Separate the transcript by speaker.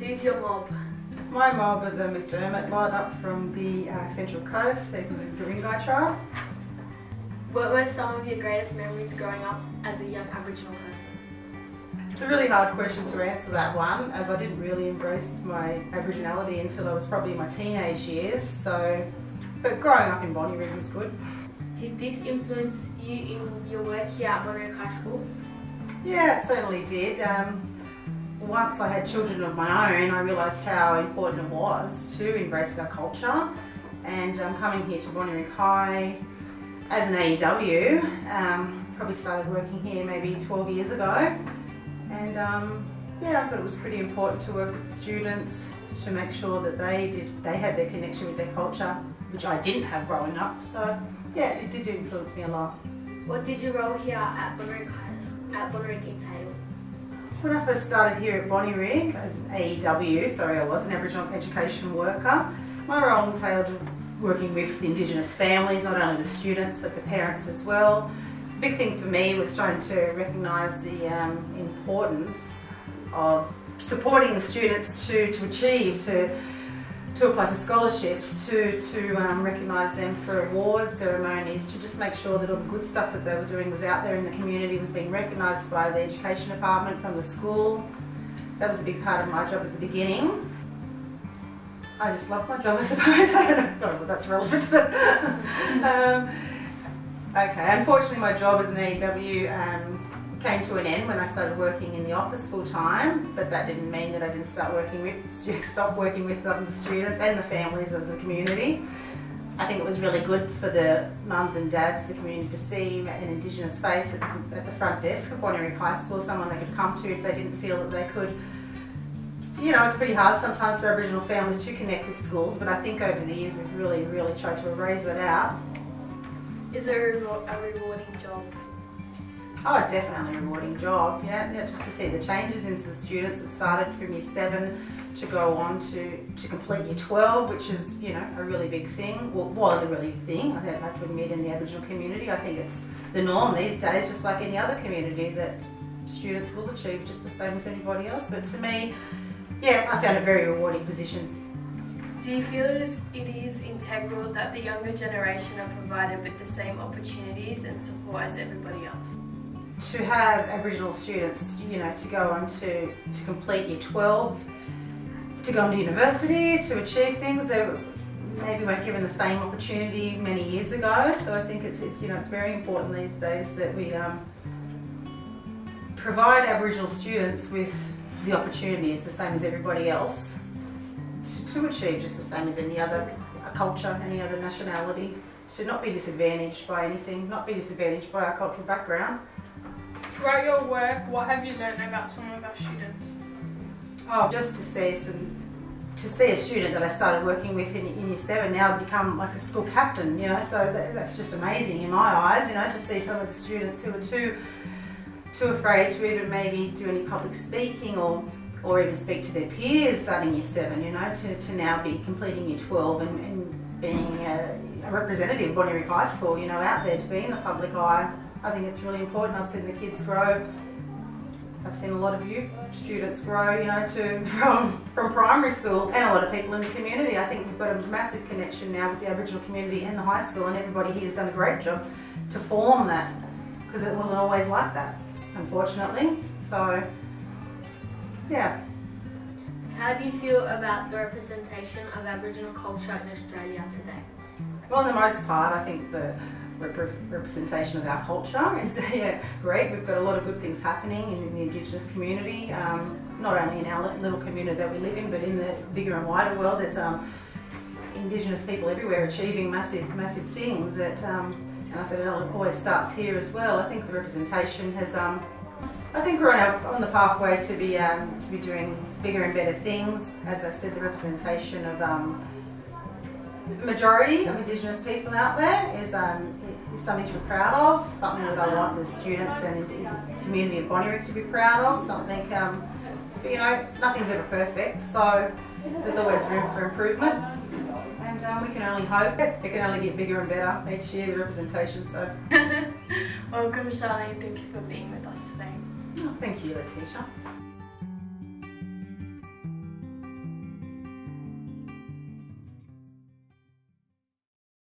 Speaker 1: Who's your mob?
Speaker 2: My mob are the McDermott lot up from the Central Coast, the Bonnyrigg tribe.
Speaker 1: What were some of your greatest memories growing up as a young Aboriginal person?
Speaker 2: It's a really hard question to answer that one, as I didn't really embrace my Aboriginality until I was probably in my teenage years. But growing up in Bonnyrigg was good.
Speaker 1: Did this influence you in your work here at Bonnyrigg High School?
Speaker 2: Yeah, it certainly did. Once I had children of my own, I realised how important it was to embrace our culture. And coming here to Bonnyrigg High as an AEW, probably started working here maybe 12 years ago. And yeah, I thought it was pretty important to work with students to make sure that they had their connection with their culture, which I didn't have growing up. So yeah, it did influence me a lot.
Speaker 1: What did your role here at Bonnyrigg entail?
Speaker 2: When I first started here at Bonnyrigg as an AEW, I was an Aboriginal education worker. My role entailed working with Indigenous families, not only the students but the parents as well. The big thing for me was trying to recognise the importance of supporting the students to achieve, to apply for scholarships, to recognise them for awards, ceremonies, to just make sure that all the good stuff that they were doing was out there in the community, was being recognised by the education department, from the school. That was a big part of my job at the beginning. I just loved my job, I suppose. I don't know if that's relevant, but okay. Unfortunately, my job as an AEW came to an end when I started working in the office full time, but that didn't mean that I didn't stop working with the students and the families of the community. I think it was really good for the mums and dads of the community to see an Indigenous face at the front desk of Bonnyrigg High School, someone they could come to if they didn't feel that they could. You know, it's pretty hard sometimes for Aboriginal families to connect with schools, but I think over the years we've really tried to erase that out.
Speaker 1: Is there a rewarding job?
Speaker 2: Oh, definitely a rewarding job, yeah, just to see the changes in the students that started from year 7 to go on to complete year 12, which is, you know, a really big thing, well, was a really big thing, I have to admit, in the Aboriginal community. I think it's the norm these days, just like any other community, that students will achieve just the same as anybody else. But to me, yeah, I found a very rewarding position.
Speaker 1: Do you feel it is integral that the younger generation are provided with the same opportunities and support as everybody else?
Speaker 2: To have Aboriginal students, you know, to go on to complete year 12, to go on to university, to achieve things that maybe weren't given the same opportunity many years ago. So I think it's you know, it's very important these days that we provide Aboriginal students with the opportunities the same as everybody else to achieve just the same as any other culture, any other nationality. Should not be disadvantaged by anything, not be disadvantaged by our cultural background.
Speaker 3: Throughout your work, what have you learned about some of our students?
Speaker 2: Oh, just to see a student that I started working with in year 7 now become like a school captain, you know, so that's just amazing in my eyes, you know, to see some of the students who are too afraid to even maybe do any public speaking or even speak to their peers starting year 7, you know, to now be completing year 12 and being a representative of Bonnyrigg High School, you know, out there to be in the public eye. I think it's really important. I've seen the kids grow. I've seen a lot of you students grow, you know, from primary school, and a lot of people in the community. I think we've got a massive connection now with the Aboriginal community and the high school, and everybody here has done a great job to form that, because it wasn't always like that, unfortunately. So, yeah.
Speaker 1: How do you feel about the representation of Aboriginal culture in Australia today?
Speaker 2: Well, in the most part, I think the representation of our culture is great. We've got a lot of good things happening in the Indigenous community, not only in our little community that we live in, but in the bigger and wider world. There's Indigenous people everywhere achieving massive things that, and I said it always starts here as well. I think the representation has, I think we're on the pathway to be doing bigger and better things. As I said, the representation of the majority of Indigenous people out there is something to be proud of, something that I want the students and the community of Bonnyrigg to be proud of, something, but you know, nothing's ever perfect, so there's always room for improvement, and we can only hope it can only get bigger and better each year, the representation. So.
Speaker 3: Welcome, Charlene, thank you for being with us today.
Speaker 2: Oh, thank you, Letitia.